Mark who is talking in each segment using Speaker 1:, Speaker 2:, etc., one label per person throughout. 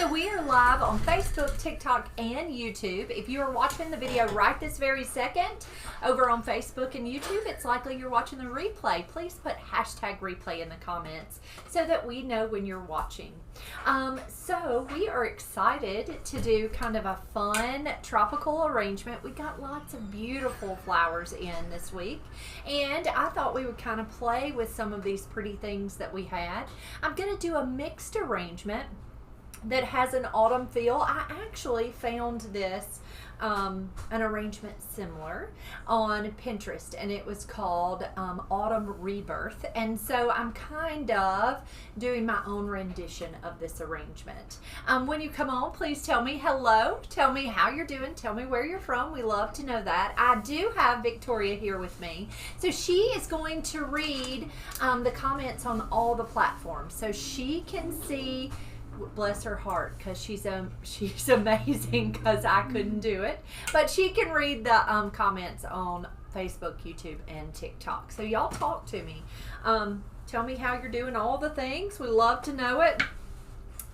Speaker 1: So we are live on Facebook, TikTok, and YouTube. If you are watching the video right this very second over on Facebook and YouTube, it's likely you're watching the replay. Please put hashtag replay in the comments so that we know when you're watching. So we are excited to do kind of a fun tropical arrangement. We got lots of beautiful flowers in this week, and I thought we would kind of play with some of these pretty things that we had. I'm going to do a mixed arrangement that has an autumn feel. I actually found this an arrangement similar on Pinterest, and it was called Autumn Rebirth, and so I'm kind of doing my own rendition of this arrangement. When you come on, please tell me hello, tell me how you're doing, tell me where you're from. We love to know that. I do have Victoria here with me, so she is going to read the comments on all the platforms so she can see. Bless her heart, because she's amazing, because I couldn't do it, but she can read the comments on Facebook, YouTube, and TikTok. So y'all talk to me, tell me how you're doing, all the things. We love to know it.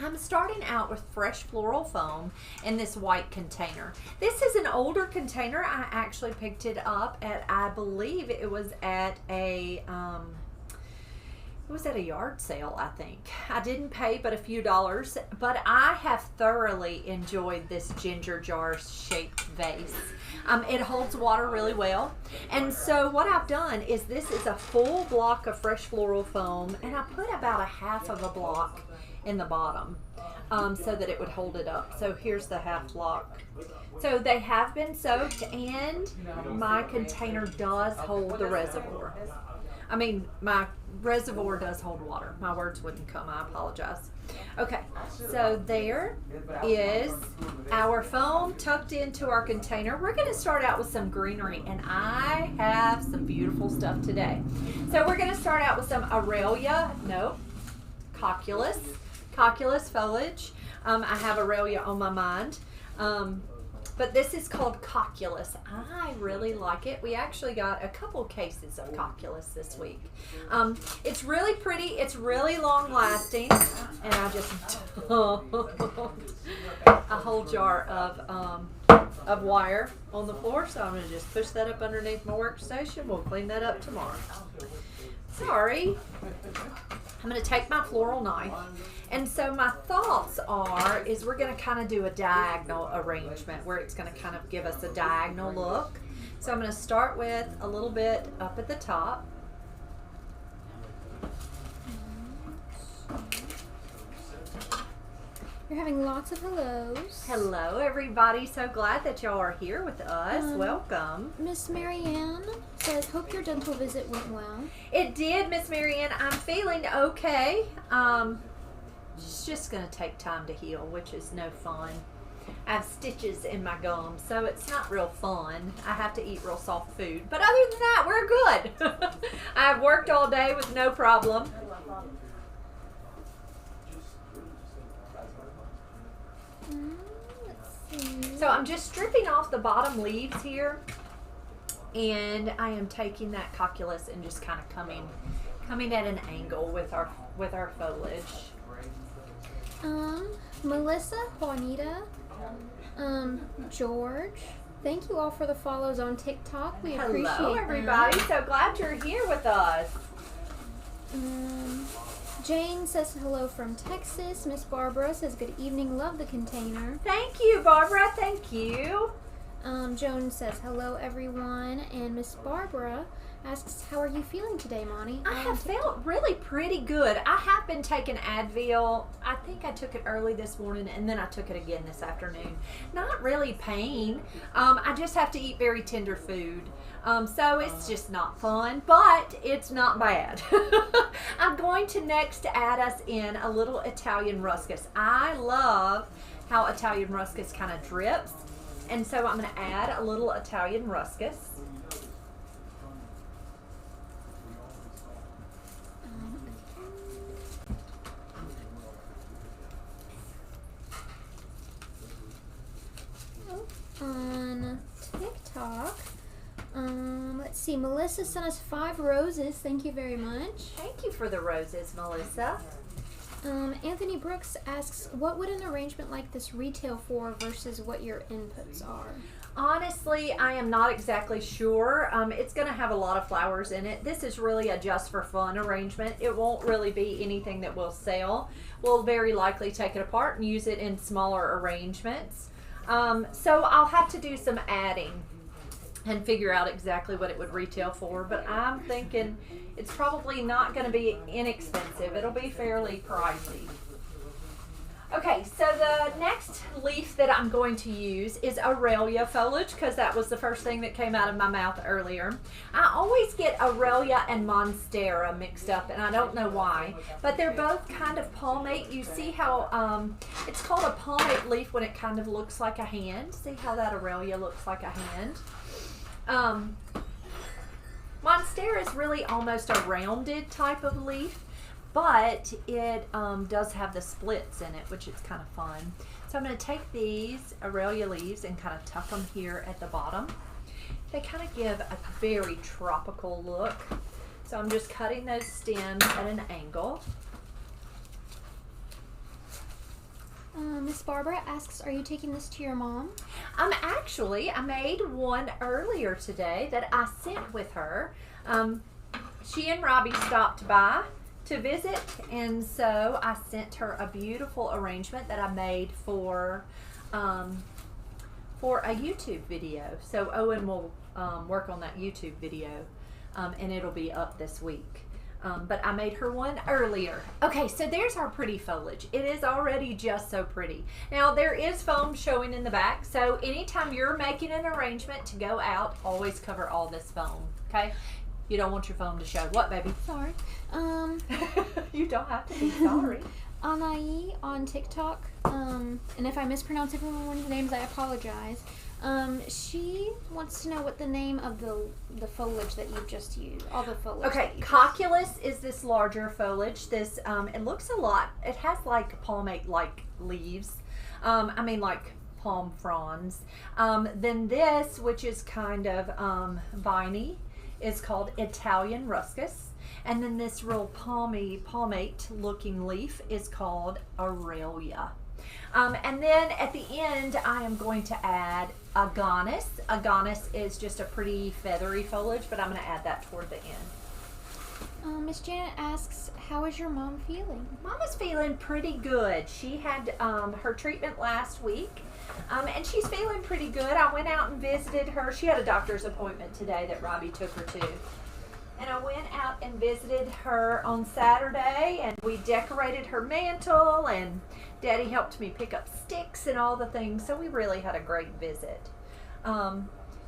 Speaker 1: I'm starting out with fresh floral foam in this white container. This is an older container. I actually picked it up at, I believe it was at a yard sale, I think. I didn't pay but a few dollars, but I have thoroughly enjoyed this ginger jar shaped vase. It holds water really well, and so what I've done is this is a full block of fresh floral foam, and I put about a half of a block in the bottom so that it would hold it up. So here's the half block. So they have been soaked, and my container does hold the reservoir. I mean, my reservoir does hold water. My words wouldn't come. I apologize. Okay, so there is our foam tucked into our container. We're going to start out with some greenery, and I have some beautiful stuff today. So we're going to start out with some cocculus foliage. I have Aurelia on my mind. But this is called cocculus. I really like it. We actually got a couple cases of cocculus this week. It's really pretty. It's really long lasting. And I just dumped a whole jar of wire on the floor. So I'm going to just push that up underneath my workstation. We'll clean that up tomorrow. Sorry. I'm going to take my floral knife, and so my thoughts is we're going to kind of do a diagonal arrangement where it's going to kind of give us a diagonal look. So I'm going to start with a little bit up at the top.
Speaker 2: You're having lots of hellos.
Speaker 1: Hello, everybody. So glad that y'all are here with us. Welcome.
Speaker 2: Miss Marianne says, hope your dental visit went well.
Speaker 1: It did, Miss Marianne. I'm feeling okay. It's just going to take time to heal, which is no fun. I have stitches in my gums, so it's not real fun. I have to eat real soft food. But other than that, we're good. I've worked all day with no problem. So I'm just stripping off the bottom leaves here, and I am taking that cocculus and just kind of coming at an angle with our foliage.
Speaker 2: Melissa, Juanita, George, thank you all for the follows on TikTok. We appreciate it.
Speaker 1: Hello, everybody. So glad you're here with us.
Speaker 2: Jane says hello from Texas. Miss Barbara says good evening. Love the container.
Speaker 1: Thank you, Barbara. Thank you.
Speaker 2: Joan says hello, everyone. And Miss Barbara asks, how are you feeling today, Monty?
Speaker 1: I have felt really pretty good. I have been taking Advil. I think I took it early this morning, and then I took it again this afternoon. Not really pain. I just have to eat very tender food. So it's just not fun, but it's not bad. I'm going to next add us in a little Italian ruscus. I love how Italian ruscus kind of drips, and so I'm going to add a little Italian ruscus.
Speaker 2: On TikTok, let's see, Melissa sent us 5 roses. Thank you very much.
Speaker 1: Thank you for the roses, Melissa.
Speaker 2: Anthony Brooks asks, what would an arrangement like this retail for versus what your inputs are?
Speaker 1: Honestly, I am not exactly sure. It's going to have a lot of flowers in it. This is really a just for fun arrangement. It won't really be anything that will sell. We'll very likely take it apart and use it in smaller arrangements. So I'll have to do some adding and figure out exactly what it would retail for, but I'm thinking it's probably not going to be inexpensive. It'll be fairly pricey. Okay, so the next leaf that I'm going to use is Aurelia foliage, because that was the first thing that came out of my mouth earlier. I always get Aurelia and Monstera mixed up, and I don't know why, but they're both kind of palmate. You see how it's called a palmate leaf when it kind of looks like a hand. See how that Aurelia looks like a hand? Monstera is really almost a rounded type of leaf, but it does have the splits in it, which is kind of fun. So I'm going to take these Aurelia leaves and kind of tuck them here at the bottom. They kind of give a very tropical look. So I'm just cutting those stems at an angle.
Speaker 2: Miss Barbara asks, are you taking this to your mom?
Speaker 1: Actually, I made one earlier today that I sent with her. She and Robbie stopped by to visit, and so I sent her a beautiful arrangement that I made for a YouTube video. So Owen will work on that YouTube video, and it'll be up this week. But I made her one earlier. Okay, so there's our pretty foliage. It is already just so pretty. Now, there is foam showing in the back, so anytime you're making an arrangement to go out, always cover all this foam, okay? You don't want your foam to show. What, baby?
Speaker 2: Sorry.
Speaker 1: You don't have to be sorry.
Speaker 2: Anai on TikTok, and if I mispronounce everyone's names, I apologize. She wants to know what the name of the foliage that you've just used, all the foliage.
Speaker 1: Okay, Cocculus is this larger foliage. This, it looks a lot, it has like palmate-like leaves. I mean like palm fronds. Then this, which is kind of viney, is called Italian ruscus. And then this real palmate looking leaf is called Aurelia. And then at the end, I am going to add Agonis. Agonis is just a pretty feathery foliage, but I'm going to add that toward the end.
Speaker 2: Miss Janet asks, how is your mom feeling?
Speaker 1: Mama's feeling pretty good. She had her treatment last week, and she's feeling pretty good. I went out and visited her. She had a doctor's appointment today that Robbie took her to. And I went out and visited her on Saturday, and we decorated her mantle, and Daddy helped me pick up sticks and all the things, so we really had a great visit.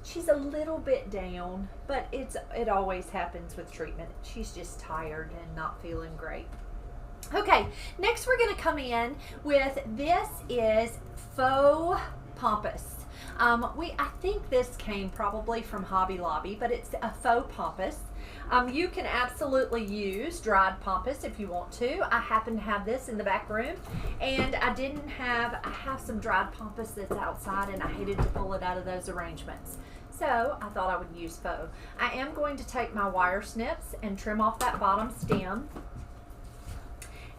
Speaker 1: She's a little bit down, but it always happens with treatment. She's just tired and not feeling great. Okay, next we're going to come in with, this is faux pampas. I think this came probably from Hobby Lobby, but it's a faux pampas. You can absolutely use dried pampas if you want to. I happen to have this in the back room, and I have some dried pampas that's outside, and I hated to pull it out of those arrangements. So I thought I would use faux. I am going to take my wire snips and trim off that bottom stem,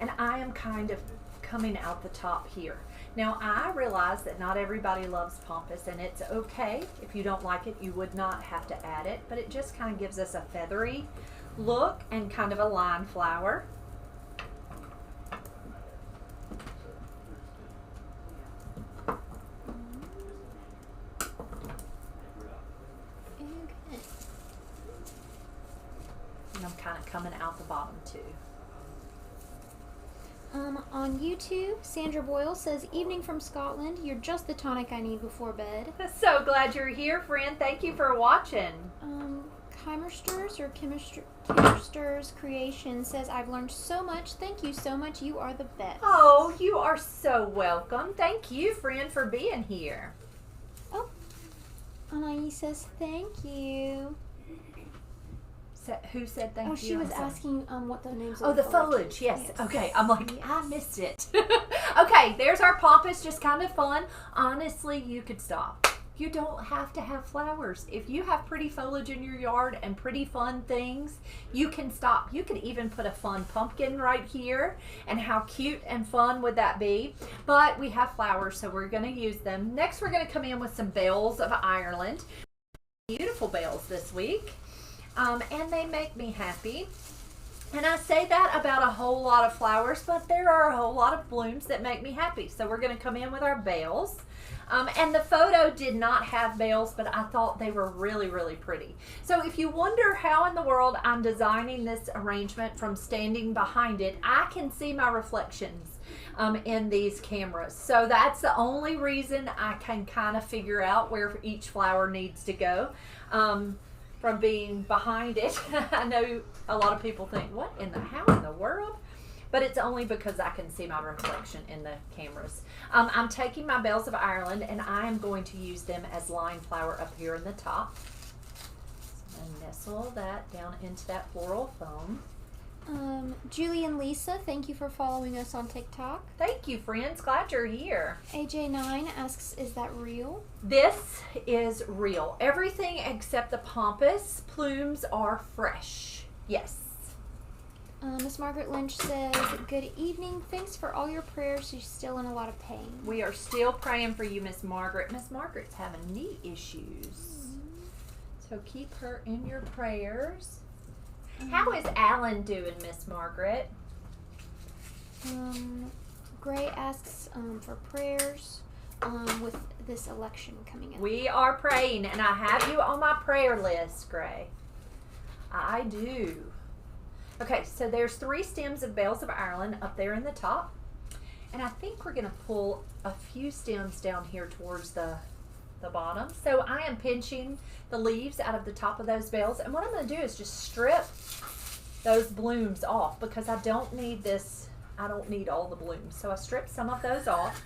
Speaker 1: and I am kind of coming out the top here. Now, I realize that not everybody loves pampas, and it's okay. If you don't like it, you would not have to add it, but it just kind of gives us a feathery look and kind of a line flower.
Speaker 2: Okay.
Speaker 1: And I'm kind of coming out the bottom too.
Speaker 2: On YouTube, Sandra Boyle says, evening from Scotland. You're just the tonic I need before bed.
Speaker 1: So glad you're here, friend. Thank you for watching.
Speaker 2: Kimmersters Creation says, I've learned so much. Thank you so much. You are the best.
Speaker 1: Oh, you are so welcome. Thank you, friend, for being here.
Speaker 2: Oh, Anai says, thank you.
Speaker 1: Who said thank you?
Speaker 2: Oh, she was asking what the names
Speaker 1: of
Speaker 2: of
Speaker 1: the foliage. Yes.
Speaker 2: Yes.
Speaker 1: Okay. I'm like,
Speaker 2: Yes.
Speaker 1: I missed it. Okay, there's our pampas. Just kind of fun. Honestly, you could stop. You don't have to have flowers. If you have pretty foliage in your yard and pretty fun things, you can stop. You could even put a fun pumpkin right here, and how cute and fun would that be? But we have flowers, so we're going to use them. Next, we're going to come in with some Bells of Ireland. Beautiful bells this week, and they make me happy. And I say that about a whole lot of flowers, but there are a whole lot of blooms that make me happy. So we're going to come in with our bells. And the photo did not have bells, but I thought they were really, really pretty. So if you wonder how in the world I'm designing this arrangement from standing behind it, I can see my reflections in these cameras. So that's the only reason I can kind of figure out where each flower needs to go. From being behind it. I know a lot of people think, how in the world? But it's only because I can see my reflection in the cameras. I'm taking my Bells of Ireland, and I am going to use them as line flower up here in the top. And nestle that down into that floral foam.
Speaker 2: Julie and Lisa, thank you for following us on TikTok.
Speaker 1: Thank you, friends. Glad you're here.
Speaker 2: AJ9 asks, is that real?
Speaker 1: This is real. Everything except the pampas plumes are fresh. Yes.
Speaker 2: Miss Margaret Lynch says, good evening. Thanks for all your prayers. She's still in a lot of pain.
Speaker 1: We are still praying for you, Miss Margaret. Miss Margaret's having knee issues. So keep her in your prayers. How is Alan doing, Miss Margaret?
Speaker 2: Gray asks for prayers with this election coming up.
Speaker 1: We are praying, and I have you on my prayer list, Gray. I do. Okay, so there's 3 stems of Bells of Ireland up there in the top. And I think we're going to pull a few stems down here towards the bottom. So I am pinching the leaves out of the top of those bells. And what I'm going to do is just strip those blooms off, because I don't need this. I don't need all the blooms. So I stripped some of those off.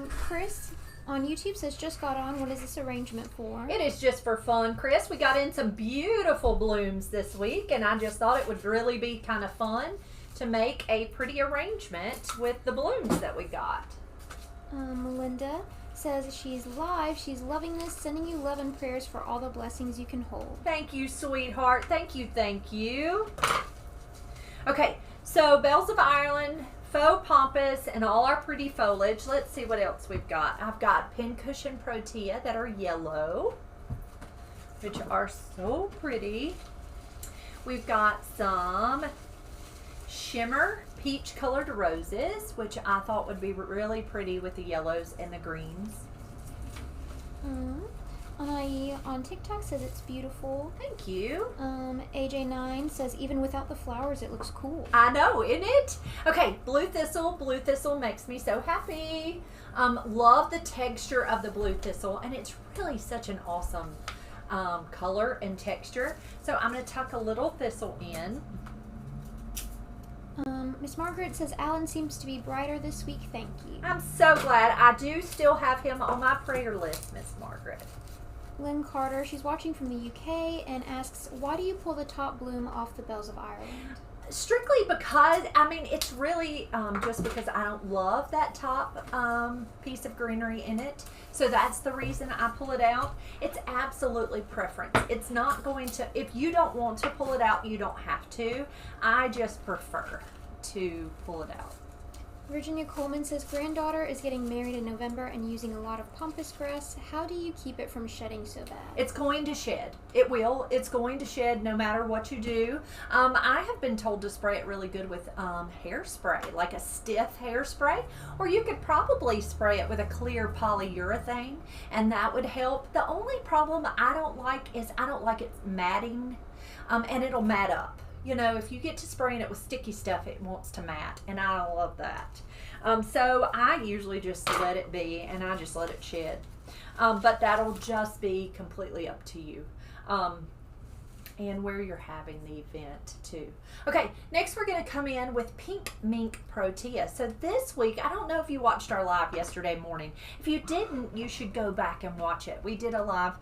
Speaker 2: Chris on YouTube says, just got on. What is this arrangement for?
Speaker 1: It is just for fun, Chris. We got in some beautiful blooms this week, and I just thought it would really be kind of fun to make a pretty arrangement with the blooms that we got.
Speaker 2: Melinda says she's live. She's loving this. Sending you love and prayers for all the blessings you can hold.
Speaker 1: Thank you, sweetheart. Thank you, thank you. Okay, so Bells of Ireland, faux pampas, and all our pretty foliage. Let's see what else we've got. I've got pincushion protea that are yellow, which are so pretty. We've got some shimmer peach colored roses, which I thought would be really pretty with the yellows and the greens.
Speaker 2: Anai on TikTok says it's beautiful.
Speaker 1: Thank you.
Speaker 2: AJ9 says even without the flowers it looks cool.
Speaker 1: I know, isn't it? Okay, blue thistle. Blue thistle makes me so happy. Love the texture of the blue thistle, and it's really such an awesome color and texture. So I'm going to tuck a little thistle in.
Speaker 2: Miss Margaret says Alan seems to be brighter this week. Thank you.
Speaker 1: I'm so glad. I do still have him on my prayer list, Miss Margaret.
Speaker 2: Lynn Carter, she's watching from the UK and asks, why do you pull the top bloom off the Bells of Ireland?
Speaker 1: Strictly because, I mean, it's really just because I don't love that top piece of greenery in it. So that's the reason I pull it out. It's absolutely preference. It's not going to, if you don't want to pull it out, you don't have to. I just prefer to pull it out.
Speaker 2: Virginia Coleman says, granddaughter is getting married in November and using a lot of pampas grass. How do you keep it from shedding so bad?
Speaker 1: It's going to shed. It will. It's going to shed no matter what you do. I have been told to spray it really good with hairspray, like a stiff hairspray, or you could probably spray it with a clear polyurethane, and that would help. The only problem I don't like is I don't like it matting, and it'll mat up. You know, if you get to spraying it with sticky stuff, it wants to mat, and I don't love that. So I usually just let it be, and I just let it shed. But that'll just be completely up to you. And where you're having the event too. Okay, next we're going to come in with Pink Mink Protea. So this week, I don't know if you watched our live yesterday morning. If you didn't, you should go back and watch it. We did a live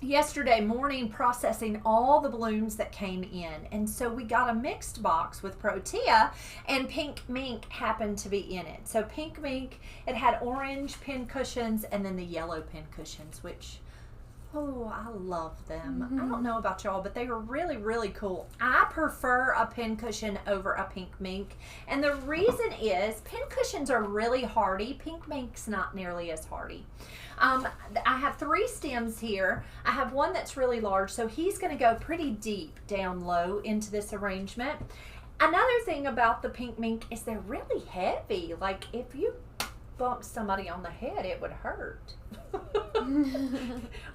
Speaker 1: yesterday morning processing all the balloons that came in, and so we got a mixed box with Protea, and Pink Mink happened to be in it. So Pink Mink, it had orange pin cushions and then the yellow pin cushions, which, oh, I love them. I don't know about y'all, but they were really, really cool. I prefer a pin cushion over a Pink Mink, and the reason is pin cushions are really hardy. Pink Mink's not nearly as hardy. I have 3 stems here. I have one that's really large, so he's going to go pretty deep down low into this arrangement. Another thing about the Pink Mink is they're really heavy. Like, if you bumped somebody on the head, it would hurt.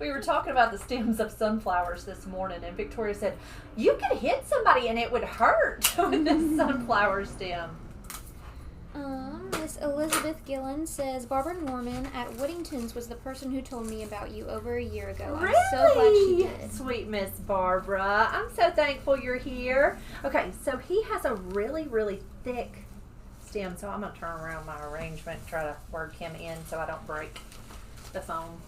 Speaker 1: We were talking about the stems of sunflowers this morning, and Victoria said, you could hit somebody and it would hurt with this sunflower stem.
Speaker 2: Miss Elizabeth Gillen says, Barbara Norman at Whittington's was the person who told me about you over a year ago.
Speaker 1: Really?
Speaker 2: I'm so glad she did.
Speaker 1: Sweet Miss Barbara. I'm so thankful you're here. Okay, so he has a really, really thick stem, so I'm going to turn around my arrangement and try to work him in so I don't break the phone.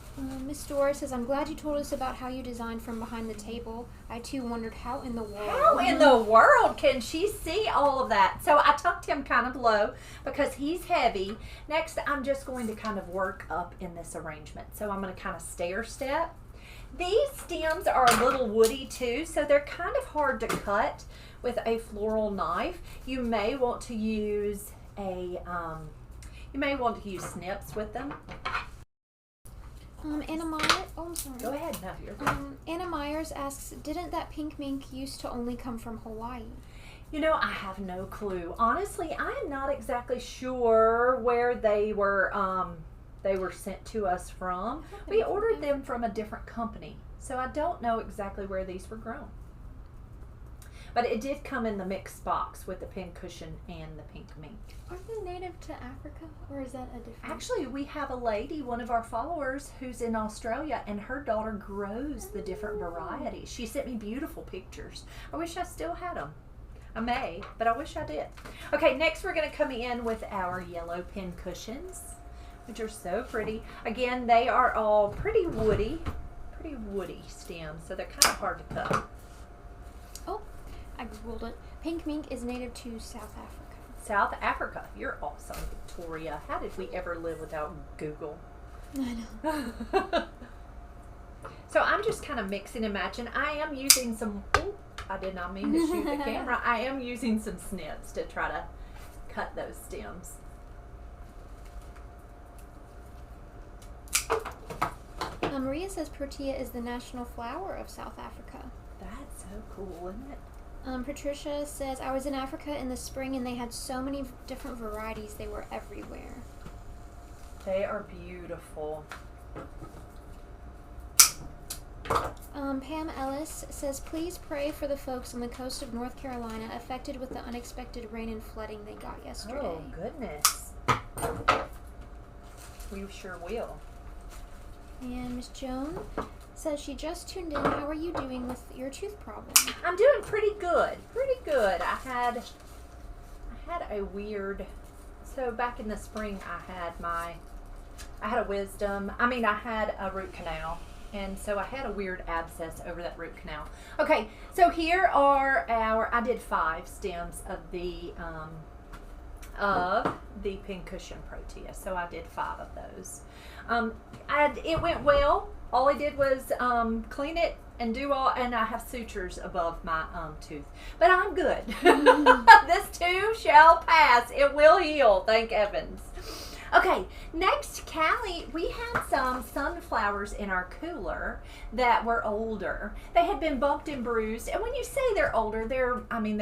Speaker 2: Miss Doris says, I'm glad you told us about how you designed from behind the table. I too wondered how in the world.
Speaker 1: How in the world can she see all of that? So I tucked him kind of low because he's heavy. Next, I'm just going to kind of work up in this arrangement. So I'm going to kind of stair step. These stems are a little woody too, so they're kind of hard to cut with a floral knife. You may want to use snips with them.
Speaker 2: Anna Myers, I'm sorry.
Speaker 1: Go ahead. No, you're good.
Speaker 2: Anna Myers asks, didn't that Pink Mink used to only come from Hawaii?
Speaker 1: You know, I have no clue. Honestly, I am not exactly sure where they were sent to us from. We ordered them from a different company, so I don't know exactly where these were grown. But it did come in the mixed box with the pin cushion and the Pink Mink.
Speaker 2: Are they native to Africa, or is that a different?
Speaker 1: Actually, we have a lady, one of our followers, who's in Australia, and her daughter grows the different varieties. She sent me beautiful pictures. I wish I still had them. I may, but I wish I did. Okay, next we're going to come in with our yellow pin cushions, which are so pretty. Again, they are all pretty woody stems, so they're kind of hard to cut.
Speaker 2: Oh, I googled it. Pink Mink is native to South Africa.
Speaker 1: South Africa. You're awesome, Victoria. How did we ever live without Google?
Speaker 2: I know.
Speaker 1: So I'm just kind of mixing and matching. I am using some, I did not mean to shoot the camera. I am using some snips to try to cut those stems.
Speaker 2: Maria says Protea is the national flower of South Africa.
Speaker 1: That's so cool, isn't it?
Speaker 2: Patricia says, I was in Africa in the spring and they had so many different varieties. They were everywhere.
Speaker 1: They are beautiful.
Speaker 2: Pam Ellis says, please pray for the folks on the coast of North Carolina affected with the unexpected rain and flooding they got yesterday.
Speaker 1: Oh, goodness. We sure will.
Speaker 2: And Miss Joan says she just tuned in. How are you doing with your tooth problem?
Speaker 1: I'm doing pretty good. Pretty good. I had a weird, so back in the spring I had a wisdom. I had a root canal. And so I had a weird abscess over that root canal. Okay, so here are I did 5 stems of the pincushion Protea. So I did 5 of those. It went well. All I did was clean it and and I have sutures above my tooth. But I'm good. This too shall pass. It will heal, thank heavens. Okay, next, Callie, we had some sunflowers in our cooler that were older. They had been bumped and bruised, and when you say they're older, they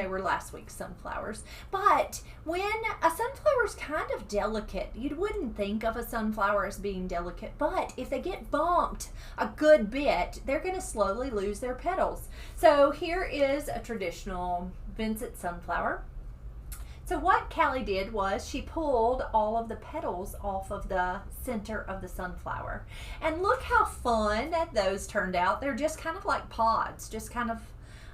Speaker 1: were last week's sunflowers. But when a sunflower is kind of delicate, you wouldn't think of a sunflower as being delicate, but if they get bumped a good bit, they're going to slowly lose their petals. So here is a traditional Vincent sunflower. So what Callie did was she pulled all of the petals off of the center of the sunflower. And look how fun those turned out. They're just kind of like pods, just kind of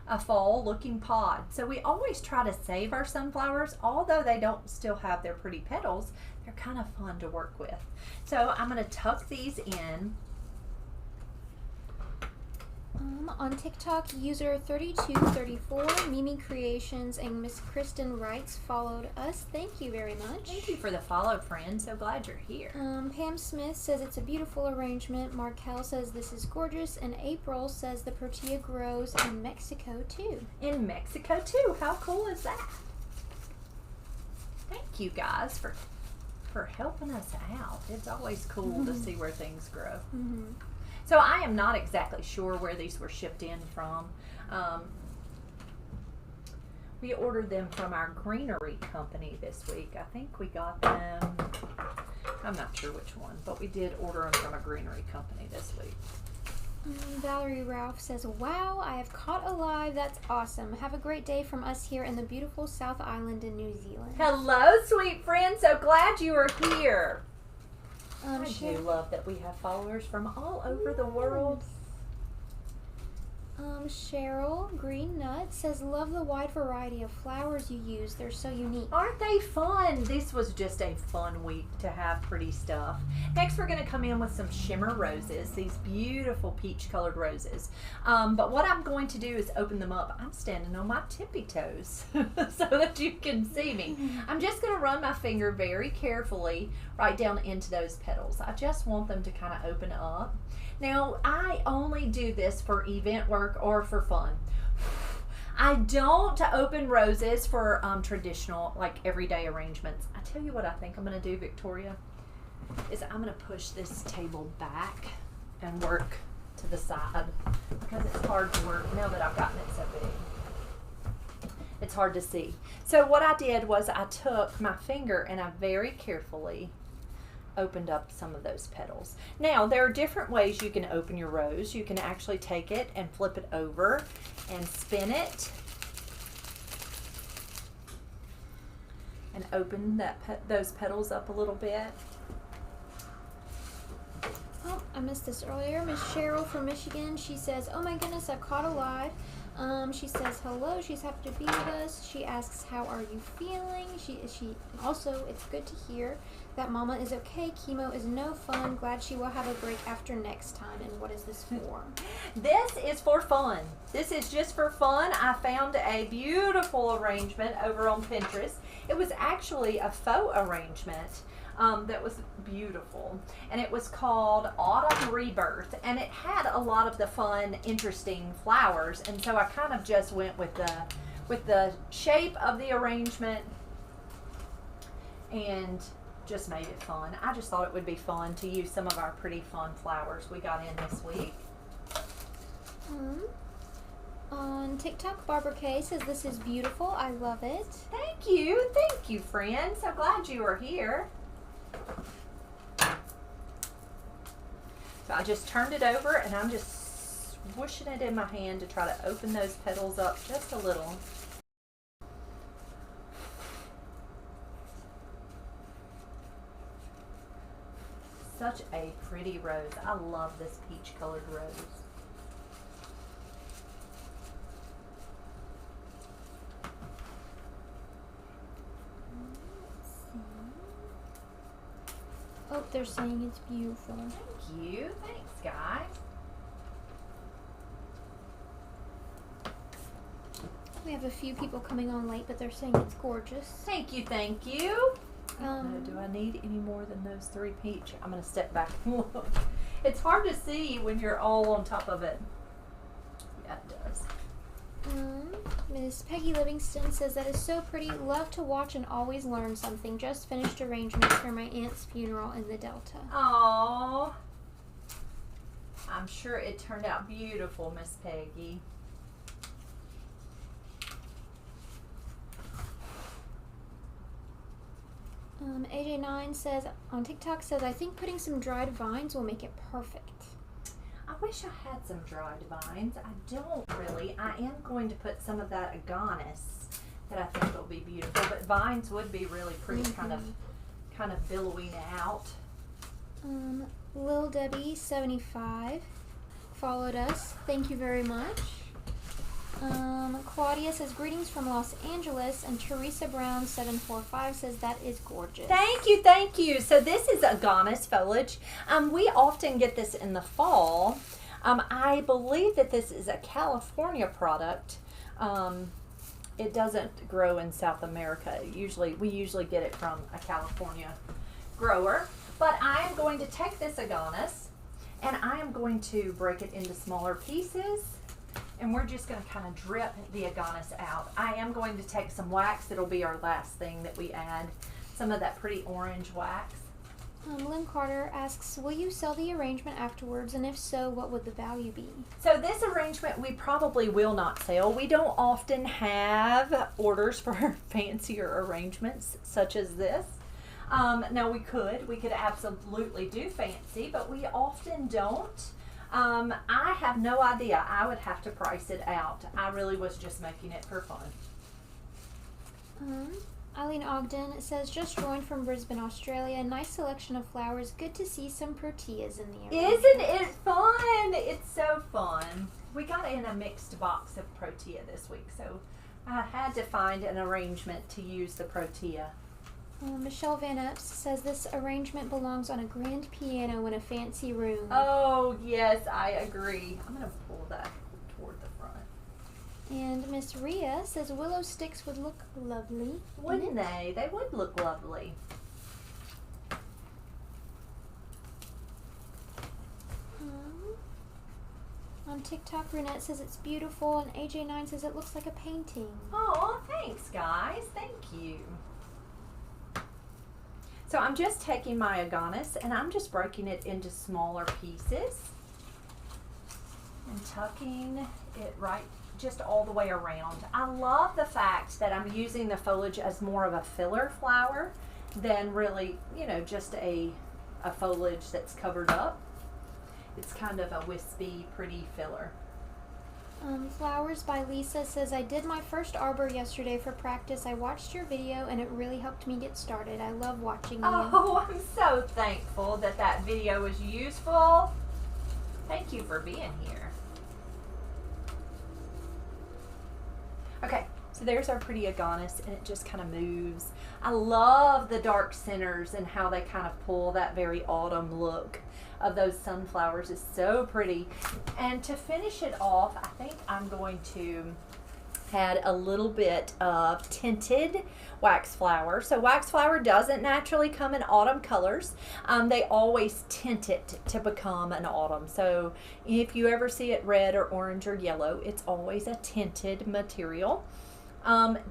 Speaker 1: a fall looking pod. So we always try to save our sunflowers, although they don't still have their pretty petals. They're kind of fun to work with. So I'm going to tuck these in.
Speaker 2: On TikTok, user 3234, Mimi Creations, and Miss Kristen Wrights followed us. Thank you very much.
Speaker 1: Thank you for the follow, friend. So glad you're here.
Speaker 2: Pam Smith says it's a beautiful arrangement. Markel says this is gorgeous. And April says the tortilla grows in Mexico too.
Speaker 1: In Mexico too. How cool is that? Thank you guys for helping us out. It's always cool to see where things grow. So I am not exactly sure where these were shipped in from. We ordered them from our greenery company this week. I think we got them, I'm not sure which one, but we did order them from a greenery company this week.
Speaker 2: Valerie Ralph says, wow, I have caught a live. That's awesome. Have a great day from us here in the beautiful South Island in New Zealand.
Speaker 1: Hello, sweet friend. So glad you are here. I
Speaker 2: Sher-
Speaker 1: do love that we have followers from all over the world.
Speaker 2: Cheryl Green Nut says, love the wide variety of flowers you use. They're so unique.
Speaker 1: Aren't they fun? This was just a fun week to have pretty stuff. Next, we're going to come in with some shimmer roses, these beautiful peach colored roses. But what I'm going to do is open them up. I'm standing on my tippy toes so that you can see me. I'm just going to run my finger very carefully right down into those petals. I just want them to kind of open up. Now, I only do this for event work or for fun. I don't open roses for traditional, like everyday arrangements. I tell you what I think I'm going to do, Victoria, is I'm going to push this table back and work to the side because it's hard to work now that I've gotten it so big. It's hard to see. So what I did was I took my finger and I very carefully opened up some of those petals. Now, there are different ways you can open your rose. You can actually take it and flip it over and spin it and open those petals up a little bit.
Speaker 2: Oh, I missed this earlier. Miss Cheryl from Michigan, she says, oh my goodness, I caught a live. She says hello. She's happy to be with us. She asks, how are you feeling? She also, it's good to hear that Mama is okay. Chemo is no fun. Glad she will have a break after next time. And what is this for?
Speaker 1: This is for fun. This is just for fun. I found a beautiful arrangement over on Pinterest. It was actually a faux arrangement. That was beautiful, and it was called Autumn Rebirth, and it had a lot of the fun, interesting flowers, and so I kind of just went with the shape of the arrangement and just made it fun. I just thought it would be fun to use some of our pretty fun flowers we got in this week.
Speaker 2: On TikTok, Barbara Kay says, this is beautiful. I love it.
Speaker 1: Thank you, friend. So glad you are here. So I just turned it over and I'm just swooshing it in my hand to try to open those petals up just a little. Such a pretty rose. I love this peach colored rose.
Speaker 2: Oh, they're saying it's beautiful.
Speaker 1: Thank you. Thanks, guys.
Speaker 2: We have a few people coming on late, but they're saying it's gorgeous.
Speaker 1: Thank you. Do I need any more than those 3 peach? I'm going to step back and look. It's hard to see when you're all on top of it. Yeah, it does.
Speaker 2: Miss Peggy Livingston says, that is so pretty. Love to watch and always learn something. Just finished arrangements for my aunt's funeral in the Delta.
Speaker 1: Aww. I'm sure it turned out beautiful, Miss Peggy.
Speaker 2: AJ9 says, on TikTok, says, I think putting some dried vines will make it perfect.
Speaker 1: I wish I had some dried vines. I don't really. I am going to put some of that agonis that I think will be beautiful, but vines would be really pretty, kind of billowing out.
Speaker 2: Lil Debbie 75 followed us. Thank you very much. Claudia says, greetings from Los Angeles, and Teresa Brown 745 says, that is gorgeous.
Speaker 1: Thank you. So this is agonis foliage. We often get this in the fall, I believe that this is a California product. It doesn't grow in South America. We usually get it from a California grower. But I am going to take this aganis and I am going to break it into smaller pieces. And we're just going to kind of drip the aganis out. I am going to take some wax. It'll be our last thing that we add. Some of that pretty orange wax.
Speaker 2: Lynn Carter asks, will you sell the arrangement afterwards? And if so, what would the value be?
Speaker 1: So this arrangement we probably will not sell. We don't often have orders for fancier arrangements such as this. Now we could absolutely do fancy, but we often don't. I have no idea. I would have to price it out. I really was just making it for fun.
Speaker 2: Eileen Ogden says, just joined from Brisbane, Australia. Nice selection of flowers. Good to see some proteas in the area.
Speaker 1: Isn't it fun? It's so fun. We got in a mixed box of protea this week, so I had to find an arrangement to use the protea.
Speaker 2: Michelle Van Epps says this arrangement belongs on a grand piano in a fancy room.
Speaker 1: Oh, yes, I agree. I'm going to pull that toward the front.
Speaker 2: And Miss Rhea says willow sticks would look lovely.
Speaker 1: Wouldn't they? They would look lovely.
Speaker 2: On TikTok, Brunette says it's beautiful, and AJ9 says it looks like a painting.
Speaker 1: Oh, thanks, guys. Thank you. So I'm just taking my aganis and I'm just breaking it into smaller pieces and tucking it right just all the way around. I love the fact that I'm using the foliage as more of a filler flower than really, just a foliage that's covered up. It's kind of a wispy, pretty filler.
Speaker 2: Flowers by Lisa says, I did my first arbor yesterday for practice. I watched your video and it really helped me get started. I love watching you.
Speaker 1: Oh, I'm so thankful that that video was useful. Thank you for being here. Okay, so there's our pretty aganis and it just kind of moves. I love the dark centers and how they kind of pull that very autumn look of those sunflowers. Is so pretty. And to finish it off, I think I'm going to add a little bit of tinted wax flower. So wax flower doesn't naturally come in autumn colors. They always tint it to become an autumn. So if you ever see it red or orange or yellow, it's always a tinted material.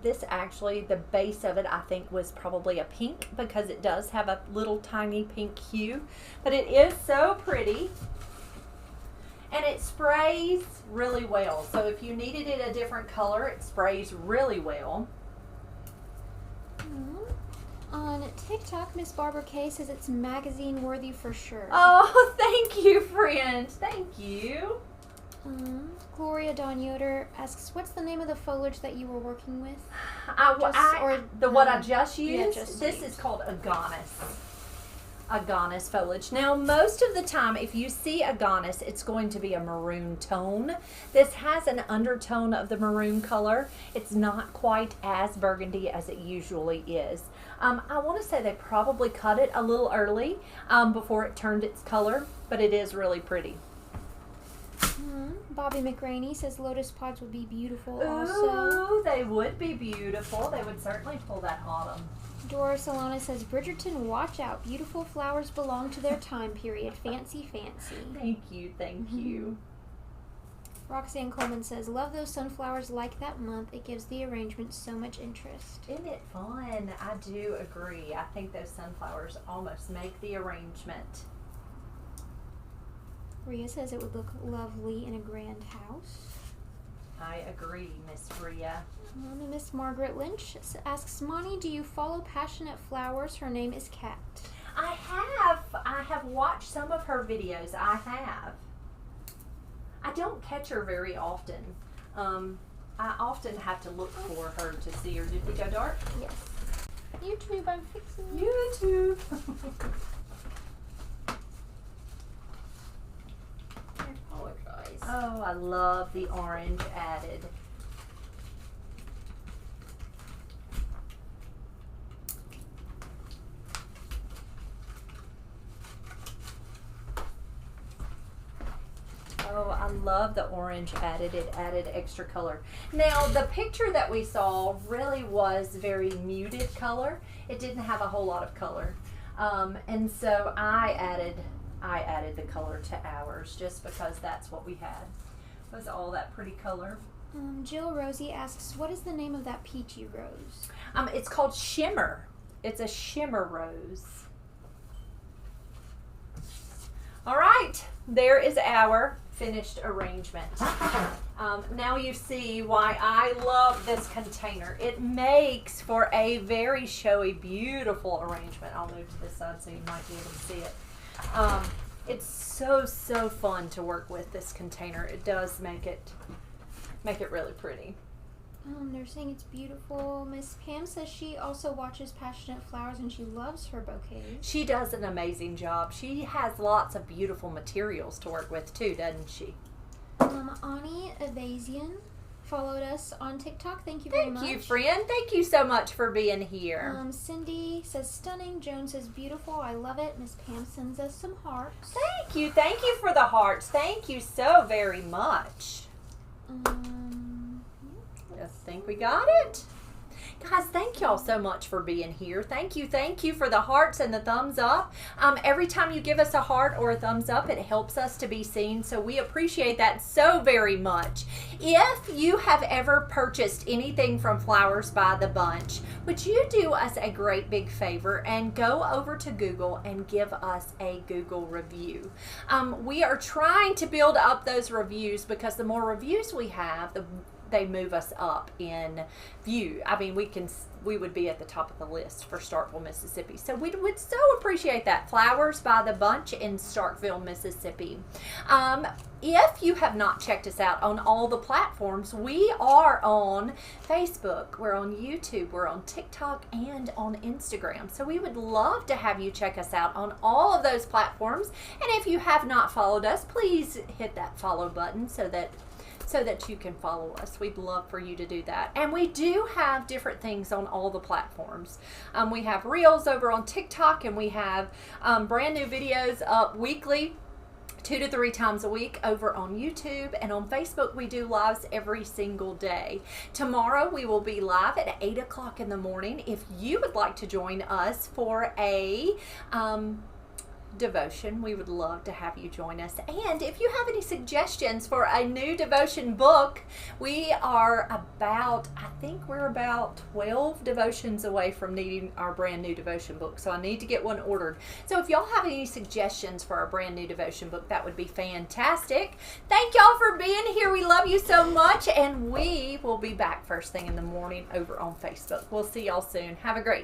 Speaker 1: This actually, the base of it, I think was probably a pink because it does have a little tiny pink hue, but it is so pretty and it sprays really well. So if you needed it a different color, it sprays really well.
Speaker 2: On TikTok, Miss Barbara K says it's magazine worthy for sure.
Speaker 1: Oh, thank you, friend. Thank you.
Speaker 2: Gloria Dawn Yoder asks, what's the name of the foliage that you were working with?
Speaker 1: What I just used?
Speaker 2: Yeah,
Speaker 1: This is called aganis foliage. Now, most of the time, if you see aganis, it's going to be a maroon tone. This has an undertone of the maroon color. It's not quite as burgundy as it usually is. I want to say they probably cut it a little early before it turned its color, but it is really pretty.
Speaker 2: Bobby McRaney says lotus pods would be beautiful also.
Speaker 1: Ooh, they would be beautiful. They would certainly pull that autumn.
Speaker 2: Dora Solana says, Bridgerton, watch out. Beautiful flowers belong to their time period. Fancy, fancy.
Speaker 1: Thank you, thank you.
Speaker 2: Roxanne Coleman says, love those sunflowers like that month. It gives the arrangement so much interest.
Speaker 1: Isn't it fun? I do agree. I think those sunflowers almost make the arrangement.
Speaker 2: Rhea says it would look lovely in a grand house.
Speaker 1: I agree, Miss Rhea.
Speaker 2: Miss Margaret Lynch asks, Monty, do you follow Passionate Flowers? Her name is Kat.
Speaker 1: I have watched some of her videos. I have. I don't catch her very often. I often have to look for her to see her. Did we go dark?
Speaker 2: Yes. YouTube, I'm fixing
Speaker 1: YouTube.
Speaker 2: I apologize.
Speaker 1: Oh, I love the orange added. Oh, I love the orange added. It added extra color. Now, the picture that we saw really was very muted color. It didn't have a whole lot of color. And so I added the color to ours just because that's what we had. Was all that pretty color.
Speaker 2: Jill Rosie asks, what is the name of that peachy rose?
Speaker 1: It's called Shimmer. It's a shimmer rose. All right, there is our finished arrangement. Now you see why I love this container. It makes for a very showy, beautiful arrangement. I'll move to this side so you might be able to see it. It's so fun to work with this container. It does make it really pretty.
Speaker 2: They're saying it's beautiful. Miss Pam says she also watches Passionate Flowers and she loves her bouquets.
Speaker 1: She does an amazing job. She has lots of beautiful materials to work with too, doesn't she?
Speaker 2: Ani Evasian followed us on TikTok. Thank you very much.
Speaker 1: Thank you, friend. Thank you so much for being here.
Speaker 2: Cindy says stunning. Joan says beautiful. I love it. Miss Pam sends us some hearts.
Speaker 1: Thank you. Thank you for the hearts. Thank you so very much. I think we got it. Guys, thank y'all so much for being here. Thank you for the hearts and the thumbs up. Every time you give us a heart or a thumbs up, it helps us to be seen, so we appreciate that so very much. If you have ever purchased anything from Flowers by the Bunch, would you do us a great big favor and go over to Google and give us a Google review? We are trying to build up those reviews because the more reviews we have, they move us up in view. I mean, we would be at the top of the list for Starkville, Mississippi. So we would so appreciate that. Flowers by the Bunch in Starkville, Mississippi. If you have not checked us out on all the platforms, we are on Facebook, we're on YouTube, we're on TikTok, and on Instagram. So we would love to have you check us out on all of those platforms. And if you have not followed us, please hit that follow button so that you can follow us. We'd love for you to do that. And we do have different things on all the platforms. We have Reels over on TikTok, and we have brand new videos up weekly, 2 to 3 times a week over on YouTube, and on Facebook we do lives every single day. Tomorrow we will be live at 8 o'clock in the morning. If you would like to join us for a devotion, we would love to have you join us. And if you have any suggestions for a new devotion book, we are I think we're about 12 devotions away from needing our brand new devotion book, so I need to get one ordered. So if y'all have any suggestions for our brand new devotion book, that would be fantastic. Thank y'all for being here. We love you so much, and we will be back first thing in the morning over on Facebook. We'll see y'all soon. Have a great